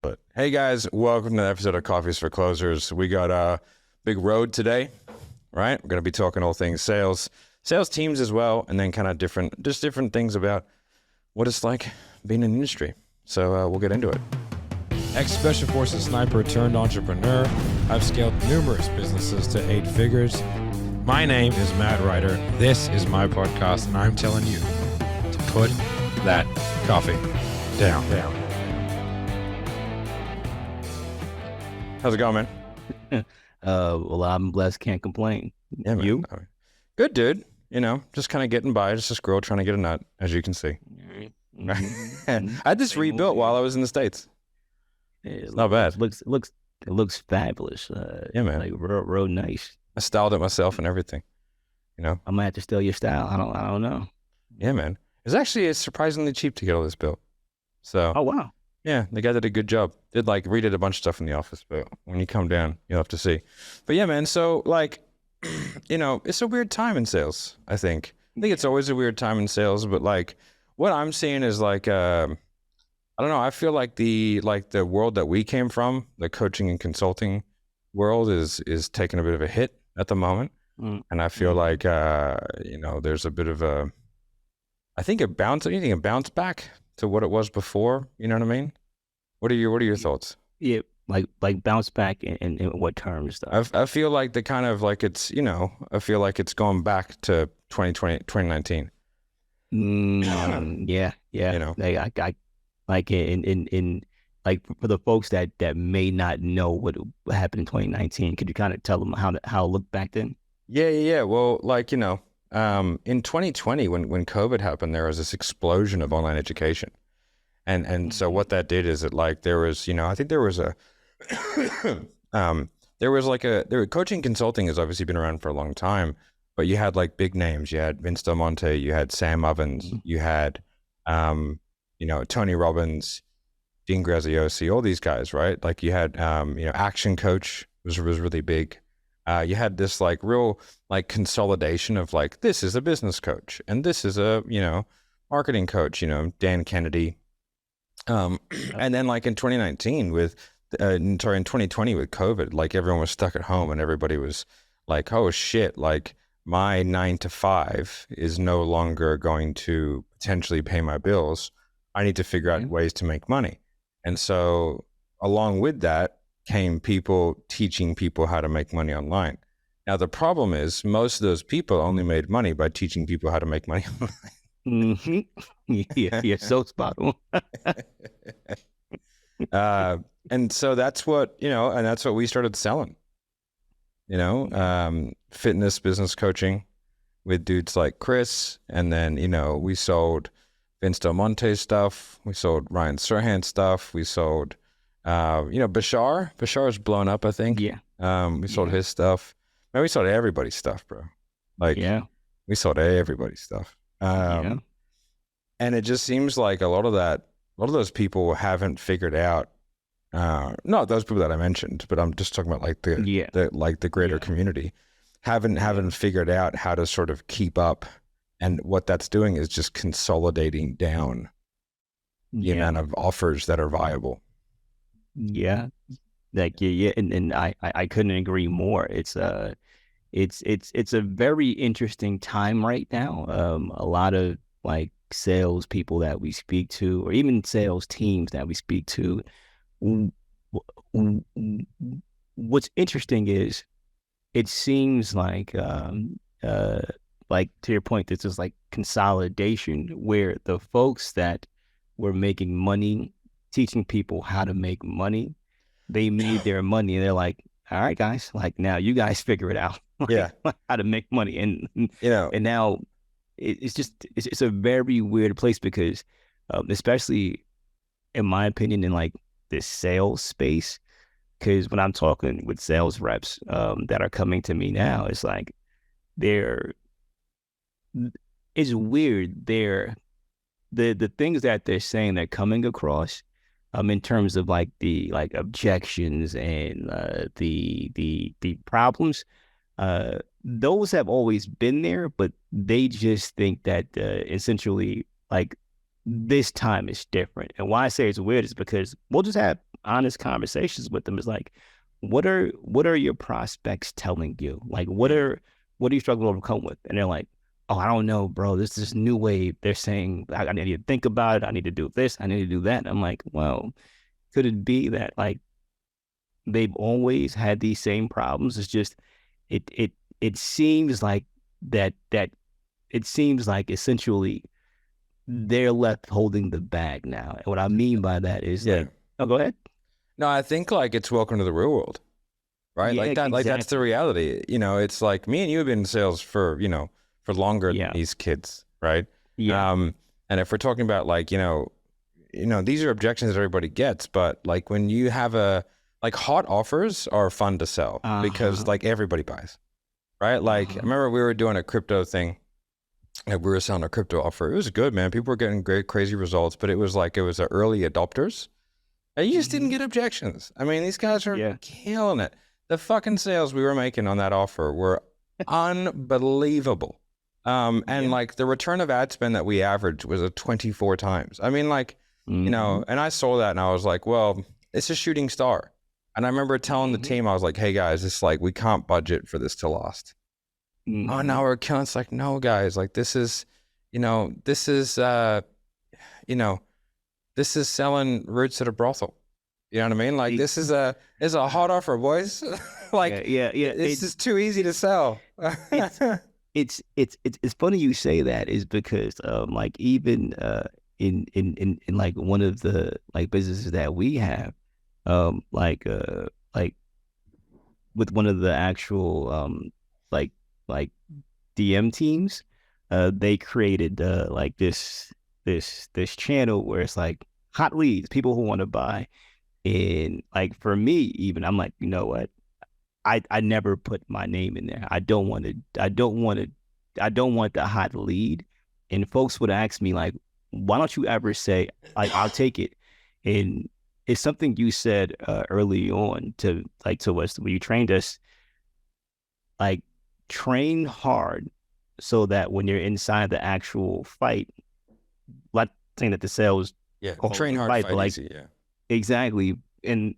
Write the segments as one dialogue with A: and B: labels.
A: But hey guys, welcome to the episode of Coffees for Closers. We got a big road today, right? We're going to be talking all things sales teams as well, and then kind of different things about what it's like being in the industry. So we'll get into it.
B: Ex-Special Forces sniper turned entrepreneur. I've scaled numerous businesses to 8 figures. My name is Matt Ryder. This is my podcast, and I'm telling you to put that coffee down.
A: How's it going, man?
C: Well, I'm blessed, can't complain.
A: Yeah, man.
C: You?
A: Good, dude. You know, just kind of getting by. Just a squirrel trying to get a nut, as you can see.
C: Mm-hmm.
A: I had this rebuilt while I was in the States. It's not bad.
C: It looks fabulous.
A: Yeah, man.
C: Like real nice.
A: I styled it myself and everything. You know,
C: I might have to steal your style. I don't know.
A: Yeah, man. It's surprisingly cheap to get all this built. So.
C: Oh wow.
A: Yeah, the guy did a good job. Redid a bunch of stuff in the office, but when you come down, you'll have to see. But yeah, man. So it's a weird time in sales. I think it's always a weird time in sales. But what I'm seeing is I don't know. I feel like the world that we came from, the coaching and consulting world, is taking a bit of a hit at the moment. And I feel like there's a bit of a bounce back to what it was before. You know what I mean? What are your thoughts?
C: Yeah, like bounce back in what terms though?
A: I feel like the kind of it's I feel like it's going back to 2019.
C: Yeah. I like in for the folks that may not know what happened in 2019, could you kind of tell them how it looked back then?
A: Yeah. Well, in 2020 when COVID happened, there was this explosion of online education. And so what that did is there was coaching consulting has obviously been around for a long time, but you had big names. You had Vince DelMonte, you had Sam Ovens, you had Tony Robbins, Dean Graziosi, all these guys, right? You had Action Coach was really big. You had this real consolidation of this is a business coach and this is a marketing coach, Dan Kennedy. And then in 2019 in 2020 with COVID, everyone was stuck at home and everybody was oh shit, my 9 to 5 is no longer going to potentially pay my bills. I need to figure out ways to make money. And so along with that came people teaching people how to make money online. Now the problem is most of those people only made money by teaching people how to make money online.
C: Yeah, so spot on.
A: And so that's what we started selling. Fitness business coaching with dudes like Chris, and then we sold Vince DelMonte stuff, we sold Ryan Serhnant stuff, we sold Bashar's blown up, I think. We sold his stuff. Man, we sold everybody's stuff, bro. We sold everybody's stuff. And it just seems like a lot of those people haven't figured out, not those people that I mentioned, but I'm just talking about the greater community, haven't figured out how to sort of keep up. And what that's doing is just consolidating down the amount of offers that are viable.
C: Yeah. And I couldn't agree more. It's a very interesting time right now. A lot of sales people that we speak to, or even sales teams that we speak to, what's interesting is it seems to your point, this is consolidation, where the folks that were making money, teaching people how to make money, they made their money and they're like, all right, guys, now you guys figure it out. How to make money. And now it's a very weird place because especially in my opinion in this sales space, because when I'm talking with sales reps that are coming to me now, it's it's weird. The things that they're saying, they're coming across in terms of the objections and the problems. Those have always been there, but they just think that essentially this time is different. And why I say it's weird is because we'll just have honest conversations with them. It's like, what are your prospects telling you? Like, what are you struggling to overcome with? And they're like, oh, I don't know, bro. This is this new wave. They're saying I need to think about it. I need to do this. I need to do that. And I'm like, well, could it be that like they've always had these same problems? It's just it seems like that it seems like essentially they're left holding the bag now. And what I mean by that is like, oh, go ahead.
A: No, I think like it's welcome to the real world, right?
C: Yeah,
A: like that, like that's the reality. You know, it's like me and you have been in sales for, for longer than these kids, right?
C: Yeah.
A: And if we're talking about like, these are objections that everybody gets, but like when you have like hot offers are fun to sell because like everybody buys, right? Like I remember we were doing a crypto thing. And we were selling a crypto offer. It was good, man. People were getting great, crazy results, but it was the early adopters. And you just didn't get objections. I mean, these guys are killing it. The fucking sales we were making on that offer were unbelievable. And like the return of ad spend that we averaged was 24 times. I mean, like, and I saw that and I was like, well, it's a shooting star. And I remember telling the team, I was like, hey guys, it's like, we can't budget for this to last. Oh, now we're killing. It's like, no, guys, like this is selling roots at a brothel. You know what I mean? Like this is a hot offer, boys. Like, this is too easy to sell.
C: It's funny you say that is because like even in like one of the like businesses that we have, like with one of the actual like DM teams, they created like this channel where it's like hot leads, people who want to buy. And like for me, even I'm like, you know what? I never put my name in there. I don't want the hot lead. And folks would ask me like, why don't you ever say like I'll take it? And it's something you said early on to us when you trained us, like train hard so that when you're inside the actual fight, not saying that the sales
A: train hard, fight
C: like,
A: easy,
C: exactly. And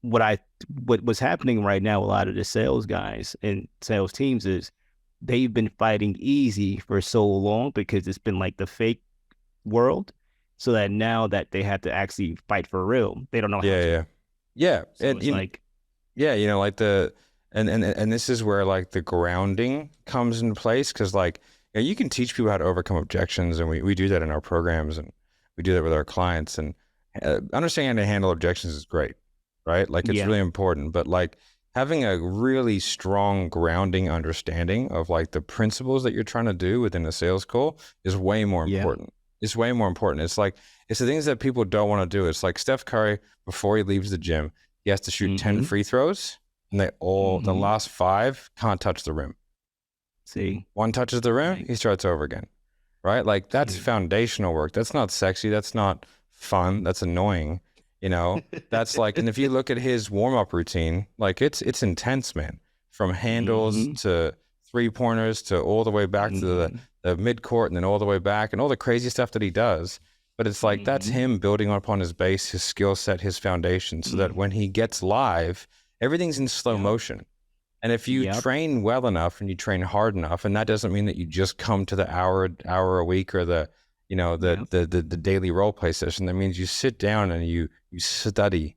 C: what was happening right now, a lot of the sales guys and sales teams is they've been fighting easy for so long because it's been like the fake world, so that now that they have to actually fight for real, they don't know how to. So
A: and
C: it's like
A: like the and this is where like the grounding comes into place, because like you can teach people how to overcome objections, and we do that in our programs, and we do that with our clients, and understanding how to handle objections is great, right? Like it's really important, but like having a really strong grounding understanding of like the principles that you're trying to do within a sales call is way more important. It's way more important. It's like, it's the things that people don't want to do. It's like Steph Curry, before he leaves the gym, he has to shoot 10 free throws, and they all, the last 5 can't touch the rim.
C: See,
A: one touches the rim, he starts over again, right? Like that's foundational work. That's not sexy. That's not fun. That's annoying. That's like, and if you look at his warm-up routine, like it's intense, man, from handles to 3-pointers to all the way back to the mid-court, and then all the way back, and all the crazy stuff that he does. But it's like, that's him building upon his base, his skill set, his foundation, so that when he gets live, everything's in slow motion. And if you train well enough and you train hard enough, and that doesn't mean that you just come to the hour a week or the daily role play session. That means you sit down and you study,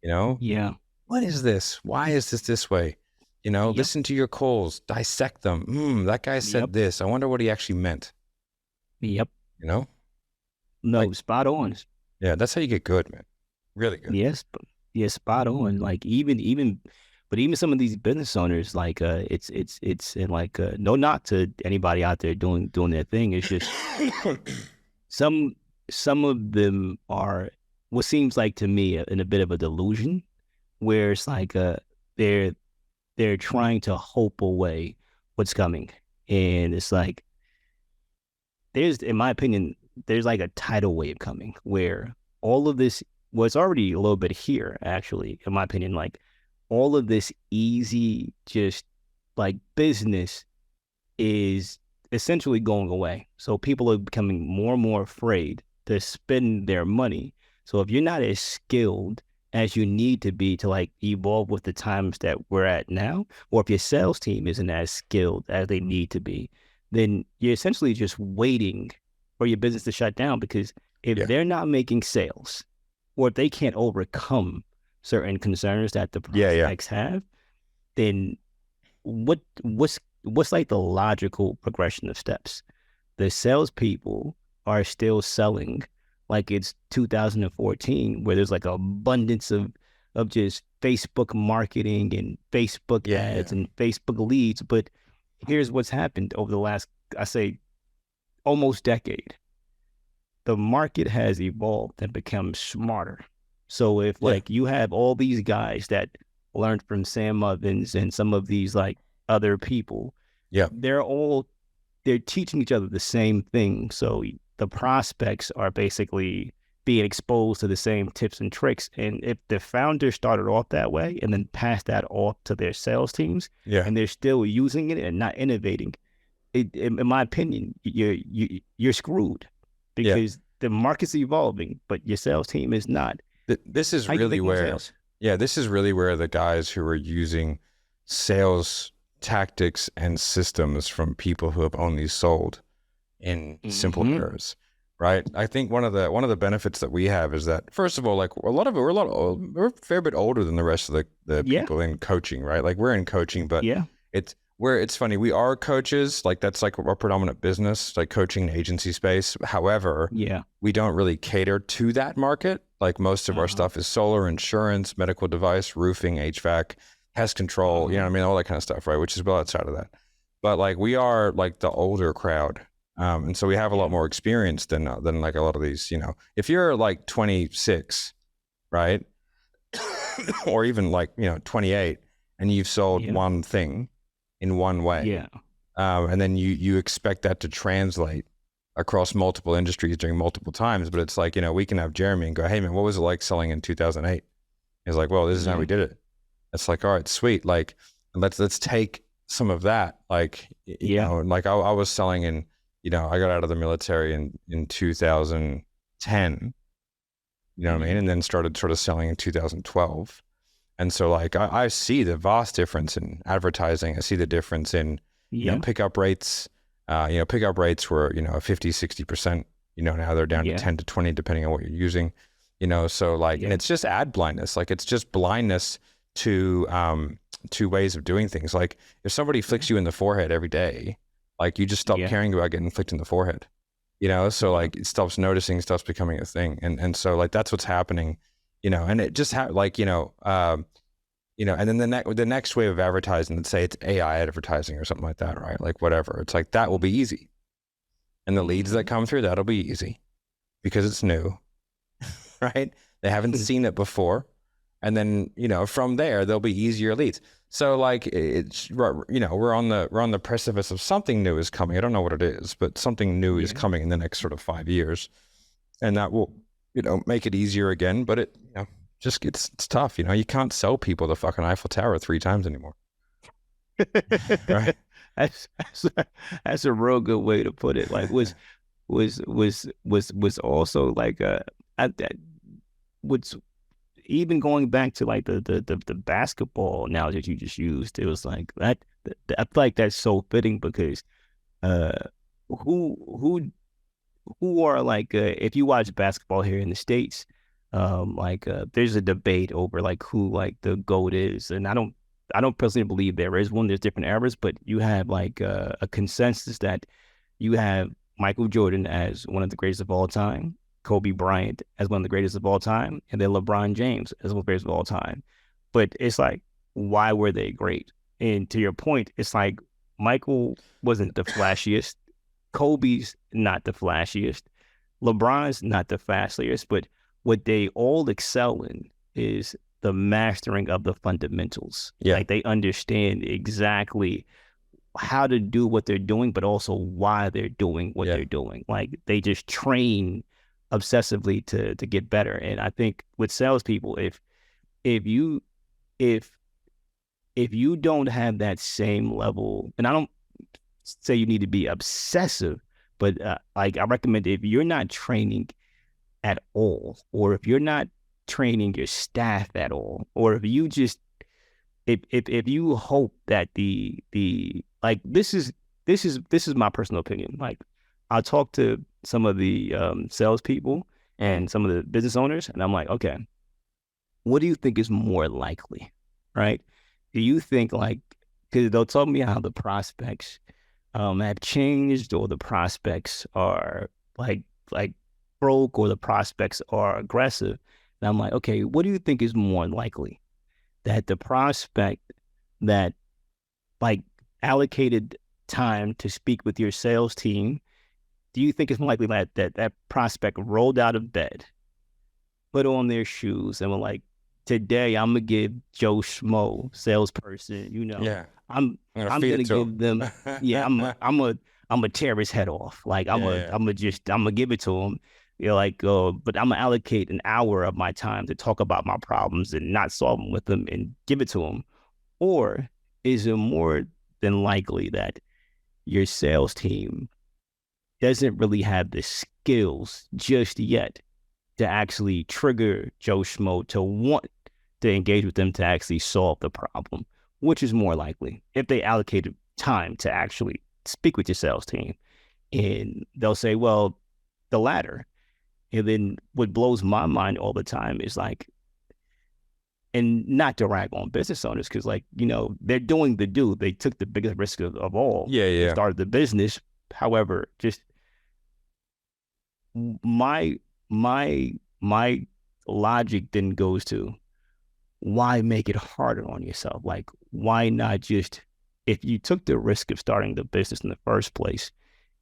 A: what is this? Why is this way? Listen to your calls, dissect them. That guy said this. I wonder what he actually meant.
C: No,
A: like,
C: spot on.
A: Yeah, that's how you get good, man. Really good.
C: Yes, spot on. Like even some of these business owners, like it's and like no knock to anybody out there doing their thing. It's just some of them are what seems like to me in a bit of a delusion, where it's like they're trying to hope away what's coming, and it's like in my opinion, there's like a tidal wave coming where all of this was already a little bit here, actually, in my opinion, like all of this easy, just like business is essentially going away. So people are becoming more and more afraid to spend their money So if you're not as skilled as you need to be to like evolve with the times that we're at now, or if your sales team isn't as skilled as they need to be, then you're essentially just waiting for your business to shut down, because if they're not making sales, or if they can't overcome certain concerns that the prospects have, then what's like the logical progression of steps? The salespeople are still selling like it's 2014, where there's like an abundance of just Facebook marketing and Facebook ads and Facebook leads. But here's what's happened over the last, I say, almost decade. The market has evolved and become smarter. So if like you have all these guys that learned from Sam Ovens and some of these like other people, they're teaching each other the same thing. So the prospects are basically being exposed to the same tips and tricks. And if the founders started off that way and then passed that off to their sales teams, and they're still using it and not innovating, in my opinion, you're screwed, because the market's evolving, but your sales team is not.
A: This is really where, this is really where the guys who are using sales tactics and systems from people who have only sold in simple terms, right? I think one of the benefits that we have is that, first of all, like we're a fair bit older than the rest of the people in coaching, right? Like we're in coaching, but it's funny, we are coaches, like that's like our predominant business, like coaching and agency space. However, we don't really cater to that market. Like most of our stuff is solar, insurance, medical device, roofing, HVAC, pest control, you know what I mean? All that kind of stuff, right? Which is well outside of that. But like we are like the older crowd. And so we have a lot more experience than like a lot of these, you know, if you're like 26, right? Or even like, you know, 28, and you've sold one thing in one way. And then you expect that to translate across multiple industries during multiple times. But it's like, you know, we can have Jeremy and go, hey man, what was it like selling in 2008? He's like, well, this is how we did it. It's like, all right, sweet. Like, let's take some of that. Like, you know, like I was selling in, you know, I got out of the military in 2010, you know what I mean? And then started sort of selling in 2012. And so like, I see the vast difference in advertising. I see the difference in, you know, pickup rates. You know, pickup rates were, you know, 50, 60%, you know, now they're down to 10 to 20, depending on what you're using, you know? So like, and it's just ad blindness. Like it's just blindness to ways of doing things. Like if somebody flicks you in the forehead every day, like you just stop caring about getting flicked in the forehead, you know? So like it stops noticing, stops becoming a thing. And so like, that's what's happening, you know, and it just like, you know, and then the next wave of advertising, let's say it's AI advertising or something like that, right? Like whatever, it's like, that will be easy. And the leads that come through, that'll be easy because it's new, right? They haven't seen it before. And then, you know, from there, there'll be easier leads. So like, it's, you know, we're on the precipice of something new is coming. I don't know what it is, but something new is coming in the next sort of 5 years. And that will, you know, make it easier again, but it, you know, just it's tough. You know, you can't sell people the fucking Eiffel Tower 3 times anymore. Right?
C: That's a real good way to put it. Like was also like what's even going back to like the basketball analogy that you just used. It was like that. I feel like that's so fitting because who are like if you watch basketball here in the States, there's a debate over like who like the GOAT is, and I don't personally believe there is one. There's different eras, but you have like a consensus that you have Michael Jordan as one of the greatest of all time, Kobe Bryant as one of the greatest of all time, and then LeBron James as one of the greatest of all time. But it's like, why were they great? And to your point, it's like Michael wasn't the flashiest, Kobe's not the flashiest, LeBron's not the fastest, but what they all excel in is the mastering of the fundamentals. Like they understand exactly how to do what they're doing, but also why they're doing what they're doing. Like they just train obsessively to get better. And I think with salespeople, if you don't have that same level, and I don't say you need to be obsessive, but like I recommend if you're not training at all, or if you're not training your staff at all, or if you just if you hope that the like this is my personal opinion. Like, I talk to some of the salespeople and some of the business owners, and I'm like, okay, what do you think is more likely, right? Do you think, like, because they'll tell me how the prospects have changed, or the prospects are like broke, or the prospects are aggressive. And I'm like, okay, what do you think is more likely? That the prospect that like allocated time to speak with your sales team, do you think it's more likely that prospect rolled out of bed, put on their shoes, and were like, today I'm gonna give Joe Schmo, salesperson,
A: Yeah.
C: I'm gonna give them, yeah, I'm gonna tear his head off. Like, I'm gonna give it to him. But I'm gonna allocate an hour of my time to talk about my problems and not solve them with them and give it to him? Or is it more than likely that your sales team doesn't really have the skills just yet to actually trigger Joe Schmo to want to engage with them to actually solve the problem? Which is more likely, if they allocated time to actually speak with your sales team? And they'll say, well, the latter. And then what blows my mind all the time is like, and not to rag on business owners, because they're doing the do. They took the biggest risk of all.
A: Yeah.
C: Started the business. However, just my logic then goes to, why make it harder on yourself? Like, why not just, if you took the risk of starting the business in the first place,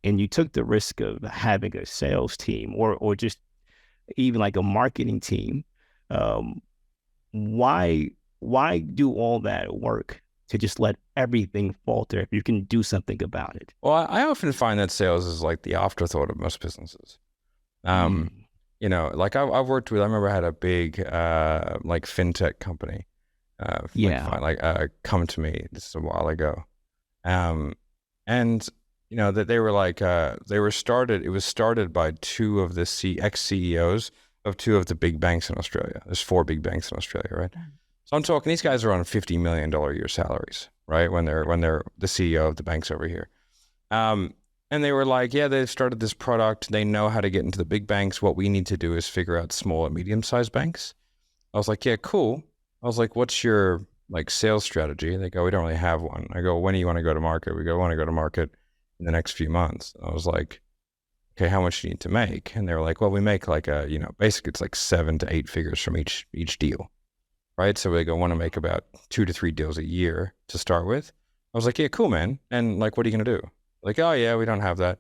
C: and you took the risk of having a sales team, or just even like a marketing team, why do all that work to just let everything falter if you can do something about it?
A: Well, I often find that sales is like the afterthought of most businesses. Like I've worked with, I remember I had a big like Fintech company come to me, this is a while ago, and that they were like it was started by two of the ex-CEOs of two of the big banks in Australia. There's 4 big banks in Australia, right? So I'm talking, these guys are on $50 million a year salaries, right? When they're the CEO of the banks over here. And they were like, yeah, they've started this product. They know how to get into the big banks. What we need to do is figure out small and medium-sized banks. I was like, yeah, cool. I was like, what's your like sales strategy? They go, we don't really have one. I go, when do you want to go to market? We go, I want to go to market in the next few months. I was like, okay, how much do you need to make? And they were like, well, we make like basically it's like 7 to 8 figures from each deal, right? So we want to make about 2 to 3 deals a year to start with. I was like, yeah, cool, man. And like, what are you going to do? Like, oh yeah, we don't have that.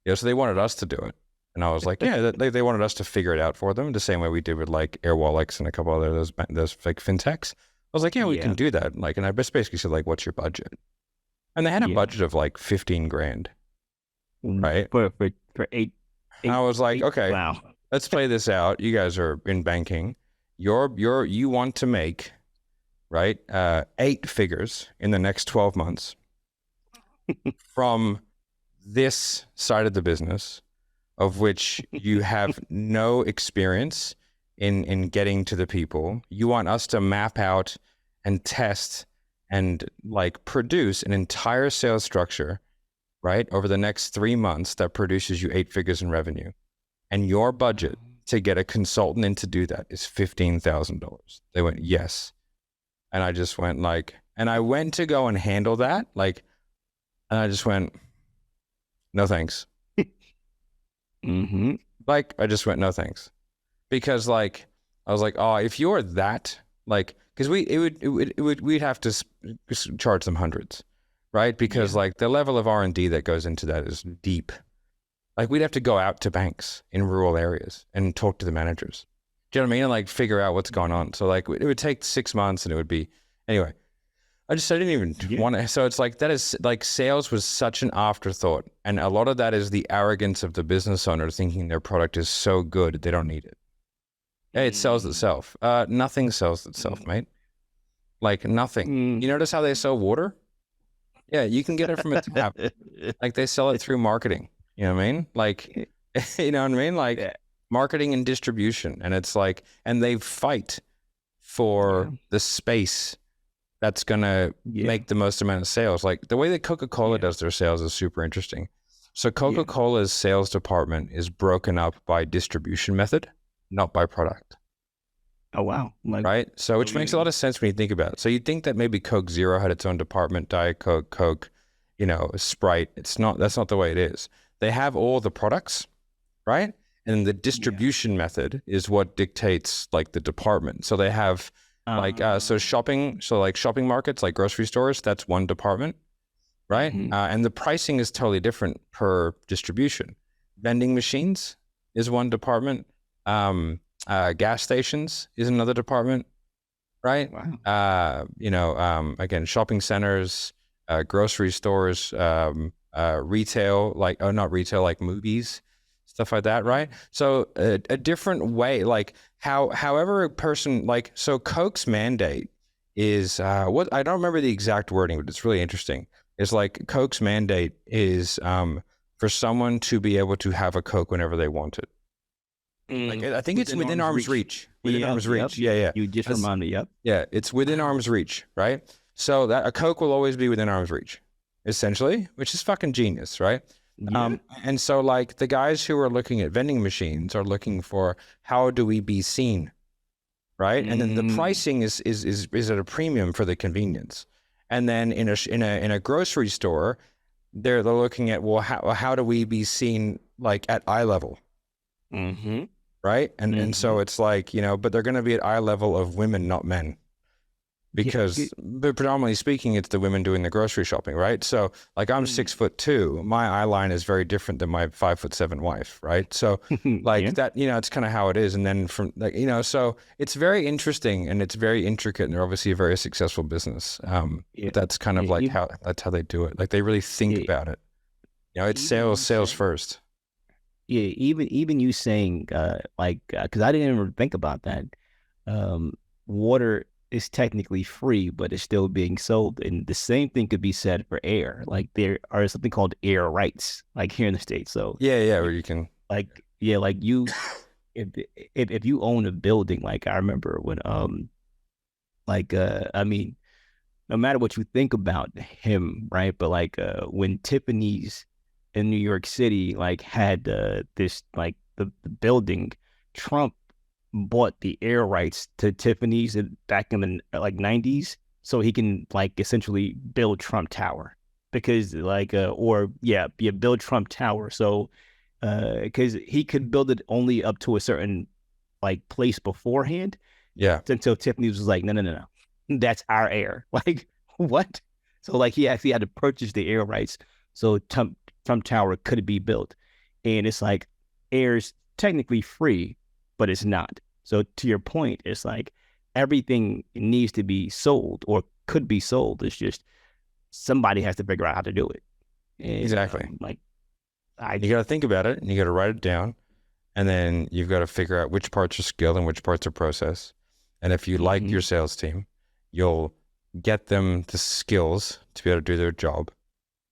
A: Yeah, so they wanted us to do it. And I was like, yeah, they wanted us to figure it out for them, the same way we did with like Airwallex and a couple other those like fintechs. I was like, yeah, we can do that. Like, and I just basically said, like, what's your budget? And they had a budget of like 15 grand, right?
C: For 8.
A: I was like, okay,
C: wow,
A: let's play this out. You guys are in banking. You want to make, right, 8 figures in the next 12 months from this side of the business, of which you have no experience in getting to the people. You want us to map out and test and like produce an entire sales structure, right, over the next 3 months that produces you 8 figures in revenue. And your budget to get a consultant in to do that is $15,000. They went, yes. And I just went like, and I went to go and handle that, like, and I just went, no thanks. Like, I just went, no thanks. Because like, I was like, oh, if you're that, like, because we'd have to charge them hundreds, right? Because like the level of R&D that goes into that is deep. Like, we'd have to go out to banks in rural areas and talk to the managers. Do you know what I mean? And like figure out what's going on. So like, it would take 6 months, and it would be, anyway. I didn't even want to. So it's like, that is like, sales was such an afterthought. And a lot of that is the arrogance of the business owner thinking their product is so good, they don't need it. Hey, it sells itself. Nothing sells itself, mate. Like, nothing. You notice how they sell water? Yeah, you can get it from a tap. Like, they sell it through marketing. You know what I mean? Like, you know what I mean? Like, marketing and distribution. And it's like, and they fight for the space that's going to make the most amount of sales. Like the way that Coca-Cola does their sales is super interesting. So Coca-Cola's sales department is broken up by distribution method, not by product.
C: Oh, wow. Like,
A: right? So which makes a lot of sense when you think about it. So you'd think that maybe Coke Zero had its own department, Diet Coke, Coke, Sprite. That's not the way it is. They have all the products, right? And the distribution method is what dictates like the department. So they have shopping markets, like grocery stores, that's one department, right? And the pricing is totally different per distribution. Vending machines is one department. Gas stations is another department, right?
C: Wow.
A: Again, shopping centers, grocery stores, retail, not retail, like movies, stuff like that, right? So a different way, like however a person, so Coke's mandate is, I don't remember the exact wording, but it's really interesting. It's like Coke's mandate is for someone to be able to have a Coke whenever they want it. I think it's within arm's reach. Within arm's reach. Yeah.
C: You just remind me. Yep.
A: Yeah, it's within arm's reach, right? So that a Coke will always be within arm's reach, essentially, which is fucking genius, right? Yeah. And so like the guys who are looking at vending machines are looking for how do we be seen, right? And then the pricing is at a premium for the convenience. And then in a grocery store, they're looking at, well, how do we be seen like at eye level? Right. And so it's like, but they're going to be at eye level of women, not men, because but predominantly speaking, it's the women doing the grocery shopping. Right. So like I'm 6'2", my eye line is very different than my 5'7" wife. Right. So like that, it's kind of how it is. And then from like, so it's very interesting and it's very intricate and they're obviously a very successful business. But that's kind of like that's how they do it. Like they really think about it. It's sales first.
C: Yeah, even you saying because I didn't even think about that. Water is technically free, but it's still being sold, and the same thing could be said for air. Like there are something called air rights, like here in the States. So
A: where you can
C: you if you own a building, like I remember when I mean, no matter what you think about him, right? But when Tiffany's in New York City, had this, the building, Trump bought the air rights to Tiffany's back in the 90s, so he can essentially build Trump Tower because build Trump Tower. So because he could build it only up to a certain place beforehand.
A: Yeah.
C: Until Tiffany's was like, no, that's our air. What? So he actually had to purchase the air rights. So Trump Tower could be built, and it's air's technically free, but it's not. So to your point, it's everything needs to be sold or could be sold. It's just somebody has to figure out how to do it. And,
A: exactly. You got to think about it, and you got to write it down, and then you've got to figure out which parts are skill and which parts are process. And if you like your sales team, you'll get them the skills to be able to do their job,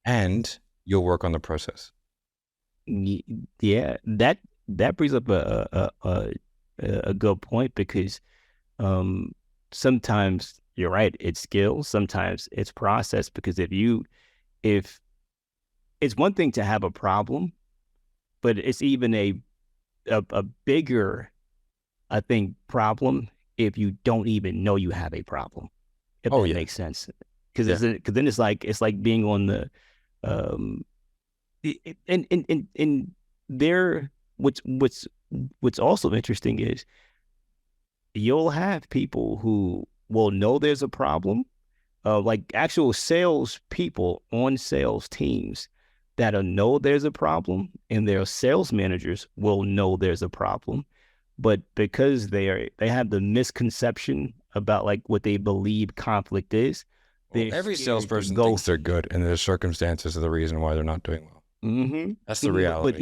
A: and you'll work on the process.
C: Yeah, that brings up a good point because sometimes you're right, it's skills, sometimes it's process. Because if it's one thing to have a problem, but it's even a bigger, I think, problem if you don't even know you have a problem. If that makes sense, because then it's like being on the and there, what's also interesting is you'll have people who will know there's a problem, actual sales people on sales teams that'll know there's a problem, and their sales managers will know there's a problem, but because they have the misconception about what they believe conflict is.
A: Every salesperson thinks they're good, and their circumstances are the reason why they're not doing well. That's the reality.
C: But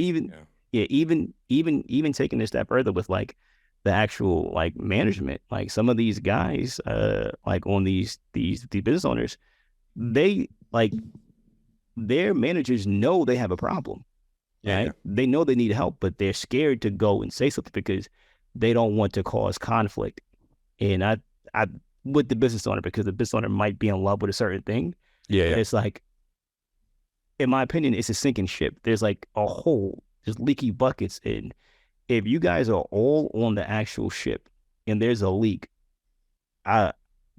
C: even taking it a step further with the actual management, some of these guys, on these business owners, they their managers know they have a problem.
A: Yeah,
C: right?
A: yeah.
C: They know they need help, but they're scared to go and say something because they don't want to cause conflict. And I with the business owner, because the business owner might be in love with a certain thing.
A: Yeah,
C: And
A: yeah.
C: it's like, in my opinion, it's a sinking ship. There's like a hole, there's leaky buckets. And if you guys are all on the actual ship and there's a leak,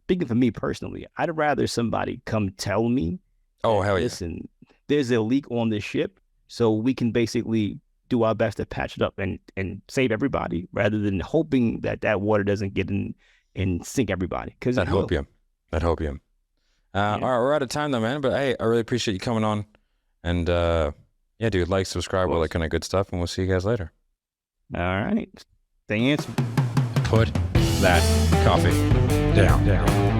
C: speaking for me personally, I'd rather somebody come tell me,
A: Oh, hell yeah.
C: listen, there's a leak on this ship, so we can basically do our best to patch it up and save everybody, rather than hoping that water doesn't get in and sink everybody. Because
A: That'd help you. That'd help you. All right, we're out of time though, man. But hey, I really appreciate you coming on. And yeah, dude, like, subscribe, all that kind of good stuff, and we'll see you guys later.
C: All right. The answer.
B: Put that coffee down.